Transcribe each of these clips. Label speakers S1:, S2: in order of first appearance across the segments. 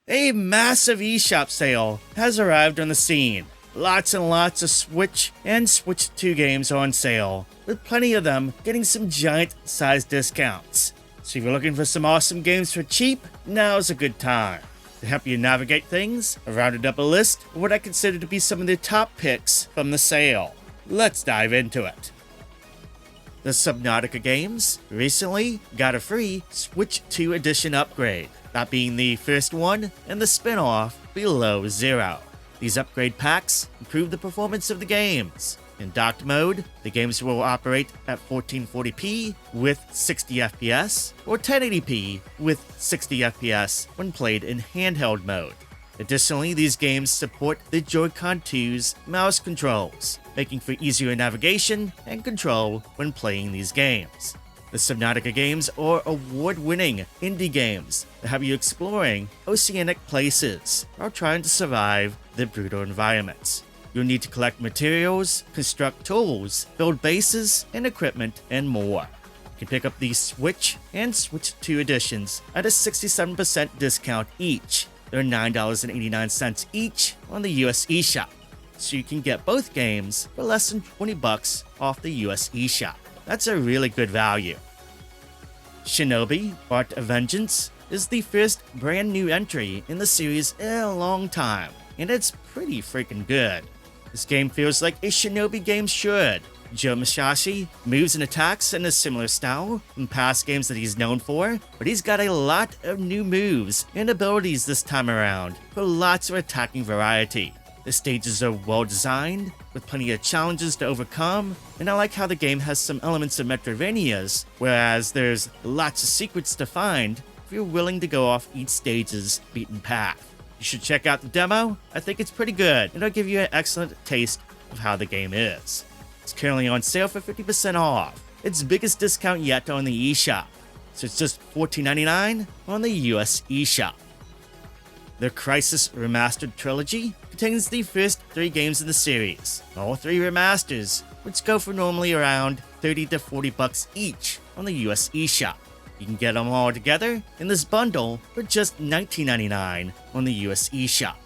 S1: A massive eShop sale has arrived on the scene. Lots and lots of Switch and Switch 2 games are on sale, with plenty of them getting some giant-sized discounts. So if you're looking for some awesome games for cheap, now's a good time. To help you navigate things, I rounded up a list of what I consider to be some of the top picks from the sale. Let's dive into it. The Subnautica games recently got a free Switch 2 edition upgrade, that being the first one and the spin-off Below Zero. These upgrade packs improve the performance of the games. In docked mode, the games will operate at 1440p with 60 FPS, or 1080p with 60 FPS when played in handheld mode. Additionally, these games support the Joy-Con 2's mouse controls, making for easier navigation and control when playing these games. The Subnautica games are award-winning indie games that have you exploring oceanic places while trying to survive the brutal environments. You'll need to collect materials, construct tools, build bases and equipment, and more. You can pick up the Switch and Switch 2 editions at a 67% discount each. They're $9.89 each on the US eShop, so you can get both games for less than $20 off the US eShop. That's a really good value. SHINOBI Art of Vengeance is the first brand new entry in the series in a long time, and it's pretty freaking good. This game feels like a Shinobi game should. Joe Musashi moves and attacks in a similar style from past games that he's known for, but he's got a lot of new moves and abilities this time around for lots of attacking variety. The stages are well designed, with plenty of challenges to overcome, and I like how the game has some elements of Metroidvanias, whereas there's lots of secrets to find if you're willing to go off each stage's beaten path. You should check out the demo. I think it's pretty good, and it'll give you an excellent taste of how the game is. It's currently on sale for 50% off. Its biggest discount yet on the eShop, so it's just $14.99 on the US eShop. The Crysis Remastered Trilogy contains the first 3 games in the series, all 3 remasters, which go for normally around $30 to $40 each on the US eShop. You can get them all together in this bundle for just $19.99 on the US eShop.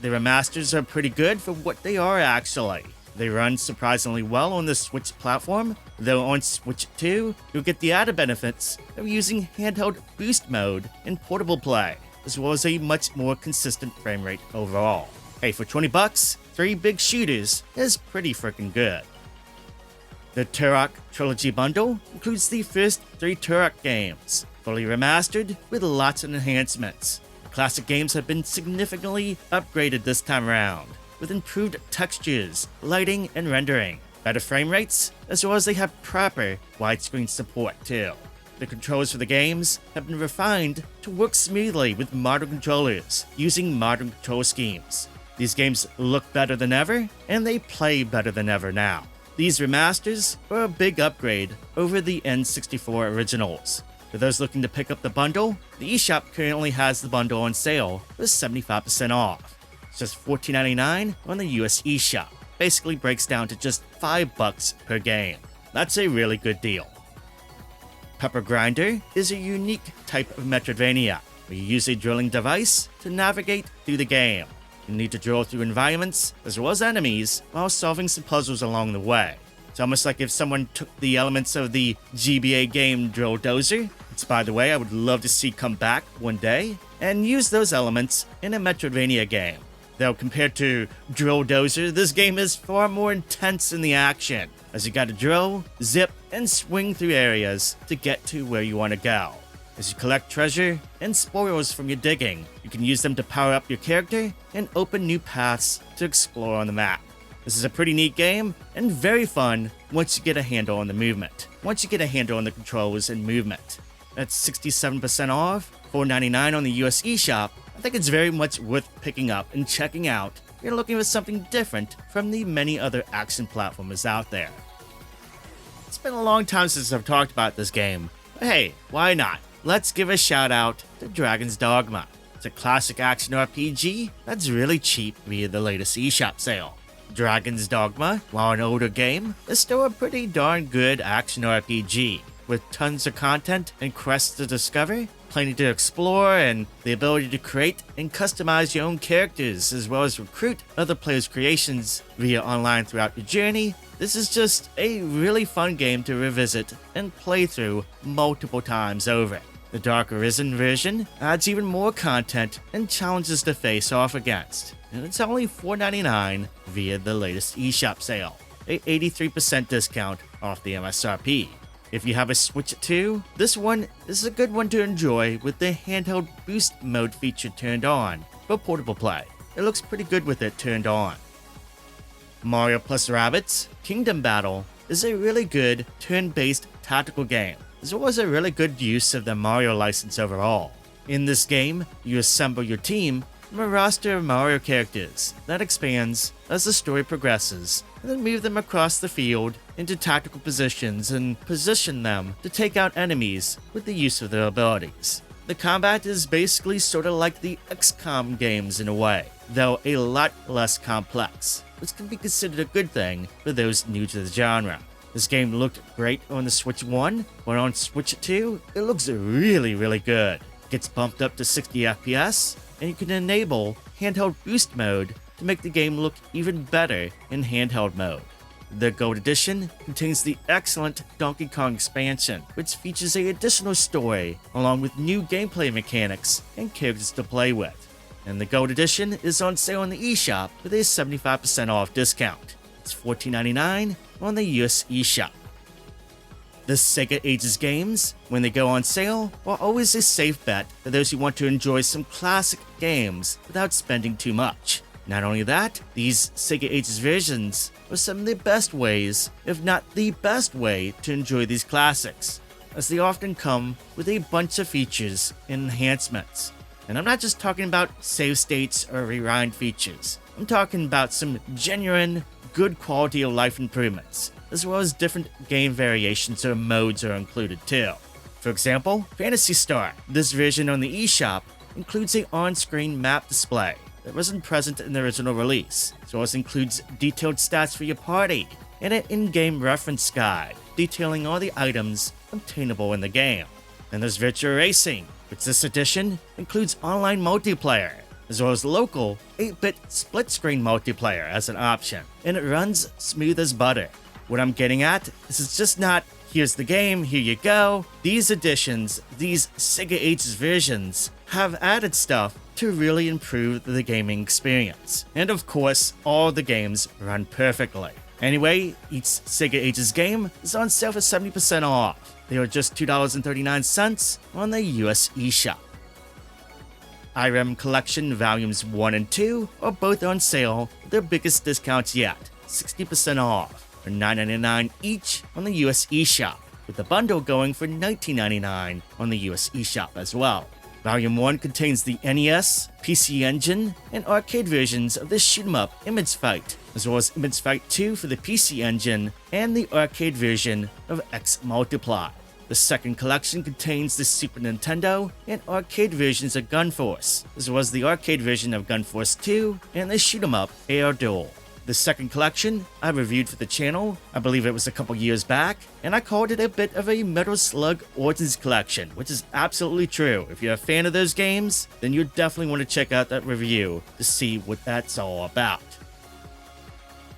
S1: The remasters are pretty good for what they are actually. They run surprisingly well on the Switch platform, though on Switch 2, you'll get the added benefits of using handheld boost mode and portable play, as well as a much more consistent frame rate overall. Hey, for $20, 3 big shooters is pretty freaking good. The Turok Trilogy bundle includes the first 3 Turok games, fully remastered with lots of enhancements. The classic games have been significantly upgraded this time around, with improved textures, lighting, and rendering, better frame rates, as well as they have proper widescreen support too. The controls for the games have been refined to work smoothly with modern controllers using modern control schemes. These games look better than ever, and they play better than ever now. These remasters are a big upgrade over the N64 originals. For those looking to pick up the bundle, the eShop currently has the bundle on sale for 75% off. It's just $14.99 on the US eShop. Basically breaks down to just $5 per game. That's a really good deal. Pepper Grinder is a unique type of Metroidvania, where you use a drilling device to navigate through the game. You need to drill through environments, as well as enemies, while solving some puzzles along the way. It's almost like if someone took the elements of the GBA game Drill Dozer, which by the way I would love to see come back one day, and use those elements in a Metroidvania game. Though compared to Drill Dozer, this game is far more intense in the action, as you gotta drill, zip, and swing through areas to get to where you want to go. As you collect treasure and spoils from your digging, you can use them to power up your character and open new paths to explore on the map. This is a pretty neat game and very fun once you get a handle on the movement. Once you get a handle on the controls and movement. That's 67% off, $4.99 on the US eShop. I think it's very much worth picking up and checking out if you're looking for something different from the many other action platformers out there. It's been a long time since I've talked about this game, but hey, why not? Let's give a shout out to Dragon's Dogma. It's a classic action RPG that's really cheap via the latest eShop sale. Dragon's Dogma, while an older game, is still a pretty darn good action RPG, with tons of content and quests to discover plenty to explore and the ability to create and customize your own characters, as well as recruit other players' creations via online throughout your journey, this is just a really fun game to revisit and play through multiple times over. The Dark Arisen version adds even more content and challenges to face off against, and it's only $4.99 via the latest eShop sale, a 83% discount off the MSRP. If you have a Switch 2, this one is a good one to enjoy with the handheld boost mode feature turned on for portable play. It looks pretty good with it turned on. Mario plus Rabbids Kingdom Battle is a really good turn-based tactical game, as well as a really good use of the Mario license overall. In this game, you assemble your team from a roster of Mario characters that expands as the story progresses, and then move them across the field into tactical positions and position them to take out enemies with the use of their abilities. The combat is basically sort of like the XCOM games in a way, though a lot less complex, which can be considered a good thing for those new to the genre. This game looked great on the Switch 1, but on Switch 2, it looks really good. It gets bumped up to 60 FPS, and you can enable handheld boost mode to make the game look even better in handheld mode. The Gold Edition contains the excellent Donkey Kong expansion, which features an additional story along with new gameplay mechanics and characters to play with. And the Gold Edition is on sale in the eShop with a 75% off discount. It's $14.99 on the US eShop. The Sega Ages games, when they go on sale, are always a safe bet for those who want to enjoy some classic games without spending too much. Not only that, these Sega Ages versions are some of the best ways, if not the best way, to enjoy these classics, as they often come with a bunch of features and enhancements. And I'm not just talking about save states or rewind features. I'm talking about some genuine, good quality of life improvements, as well as different game variations or modes are included too. For example, Phantasy Star. This version on the eShop includes an on-screen map display that wasn't present in the original release, as well as includes detailed stats for your party and an in-game reference guide detailing all the items obtainable in the game. And there's Virtua Racing, which this edition includes online multiplayer, as well as local 8-bit split-screen multiplayer as an option, and it runs smooth as butter. What I'm getting at is it's just not, here's the game, here you go. These editions, these Sega Ages versions, have added stuff to really improve the gaming experience. And of course, all the games run perfectly. Anyway, each Sega Ages game is on sale for 70% off. They are just $2.39 on the US eShop. Irem Collection Volumes 1 and 2 are both on sale with their biggest discounts yet, 60% off, for $9.99 each on the US eShop, with the bundle going for $19.99 on the US eShop as well. Volume 1 contains the NES, PC Engine, and arcade versions of the shoot-'em-up Image Fight, as well as Image Fight 2 for the PC Engine and the arcade version of X Multiply. The second collection contains the Super Nintendo and arcade versions of Gun Force, as well as the arcade version of Gun Force 2 and the shoot-'em-up Air Duel. The second collection I reviewed for the channel, I believe it was a couple years back, and I called it a bit of a Metal Slug Origins collection, which is absolutely true. If you're a fan of those games, then you definitely want to check out that review to see what that's all about.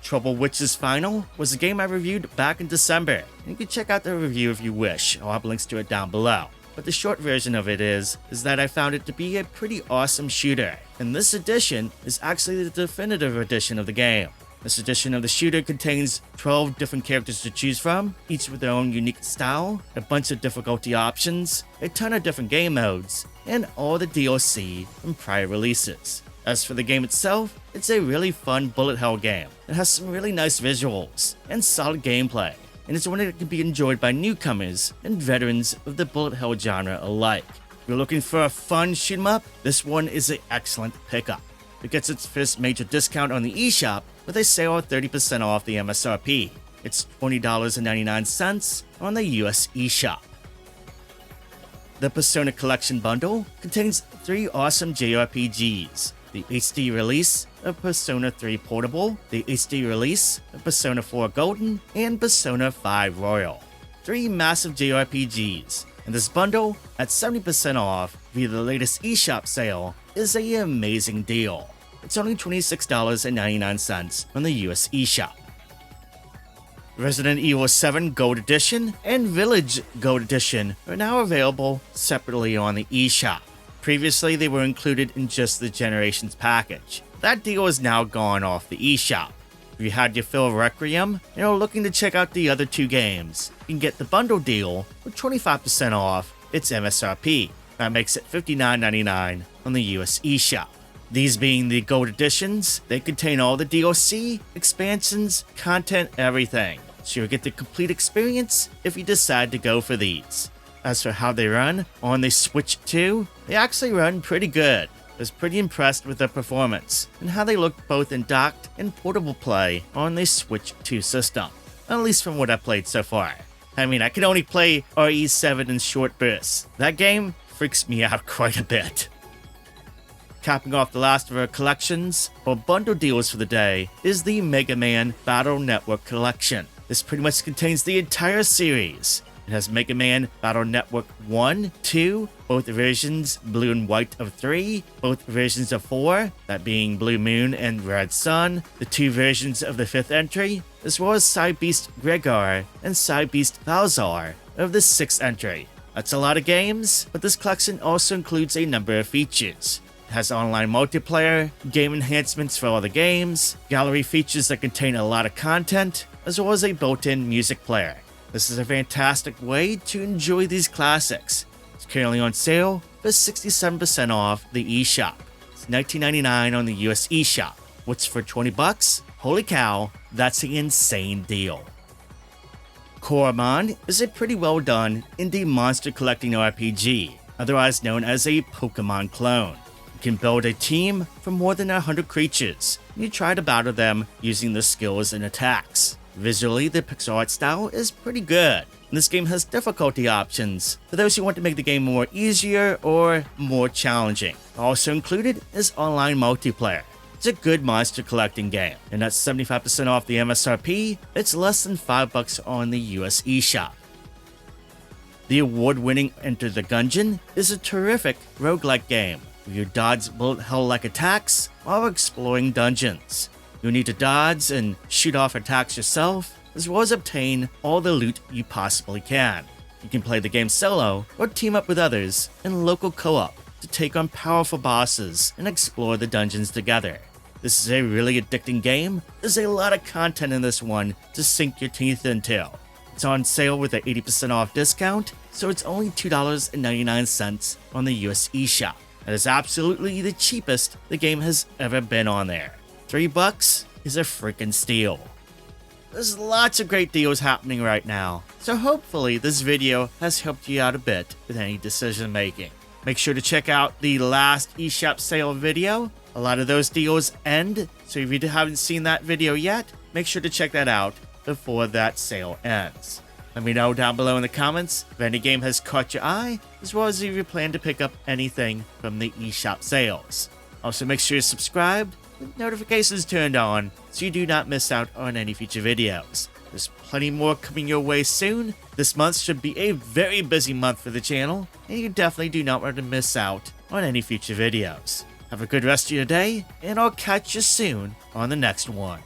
S1: Trouble Witch's Final was a game I reviewed back in December, and you can check out the review if you wish. I'll have links to it down below. But the short version of it is that I found it to be a pretty awesome shooter, and this edition is actually the definitive edition of the game. This edition of the shooter contains 12 different characters to choose from, each with their own unique style, a bunch of difficulty options, a ton of different game modes, and all the DLC from prior releases. As for the game itself, it's a really fun bullet hell game. It has some really nice visuals and solid gameplay, and it's one that can be enjoyed by newcomers and veterans of the bullet hell genre alike. If you're looking for a fun shoot 'em up, this one is an excellent pickup. It gets its first major discount on the eShop with a sale of 30% off the MSRP. It's $20.99 on the US eShop. The Persona Collection Bundle contains 3 awesome JRPGs. The HD release of Persona 3 Portable, the HD release of Persona 4 Golden, and Persona 5 Royal. 3 massive JRPGs And this bundle, at 70% off via the latest eShop sale, is an amazing deal. It's only $26.99 on the US eShop. Resident Evil 7 Gold Edition and Village Gold Edition are now available separately on the eShop. Previously, they were included in just the Generations package. That deal is now gone off the eShop. If you had your fill of Requiem and are looking to check out the other two games, you can get the bundle deal with 25% off its MSRP. That makes it $59.99 on the US eShop. These being the Gold Editions, they contain all the DLC, expansions, content, everything. So you'll get the complete experience if you decide to go for these. As for how they run on the Switch 2, they actually run pretty good. I was pretty impressed with their performance and how they look both in docked and portable play on the Switch 2 system. At least from what I've played so far. I mean, I can only play RE7 in short bursts. That game freaks me out quite a bit. Capping off the last of our collections, or bundle deals for the day, is the Mega Man Battle Network Collection. This pretty much contains the entire series. It has Mega Man Battle Network 1, 2, both versions Blue and White of 3, both versions of 4, that being Blue Moon and Red Sun, the two versions of the 5th entry, as well as Side Beast Gregor and Side Beast Balzar of the 6th entry. That's a lot of games, but this collection also includes a number of features. It has online multiplayer, game enhancements for all the games, gallery features that contain a lot of content, as well as a built-in music player. This is a fantastic way to enjoy these classics. It's currently on sale for 67% off the eShop. It's $19.99 on the US eShop. What's for $20? Holy cow, that's an insane deal. Coromon is a pretty well done indie monster collecting RPG, otherwise known as a Pokemon clone. You can build a team from more than 100 creatures, and you try to battle them using the skills and attacks. Visually, the pixel art style is pretty good. This game has difficulty options for those who want to make the game more easier or more challenging. Also included is online multiplayer. It's a good monster collecting game, and at 75% off the MSRP, it's less than $5 on the US eShop. The award-winning Enter the Gungeon is a terrific roguelike game where you dodge bullet hell-like attacks while exploring dungeons. You'll need to dodge and shoot off attacks yourself, as well as obtain all the loot you possibly can. You can play the game solo or team up with others in local co-op to take on powerful bosses and explore the dungeons together. This is a really addicting game. There's a lot of content in this one to sink your teeth into. It's on sale with an 80% off discount, so it's only $2.99 on the US eShop. That is absolutely the cheapest the game has ever been on there. $3 is a freaking steal. There's lots of great deals happening right now, so hopefully this video has helped you out a bit with any decision making. Make sure to check out the last eShop sale video. A lot of those deals end, so if you haven't seen that video yet, make sure to check that out before that sale ends. Let me know down below in the comments if any game has caught your eye, as well as if you plan to pick up anything from the eShop sales. Also make sure you're subscribed with notifications turned on so you do not miss out on any future videos. There's plenty more coming your way soon. This month should be a very busy month for the channel, and you definitely do not want to miss out on any future videos. Have a good rest of your day, and I'll catch you soon on the next one.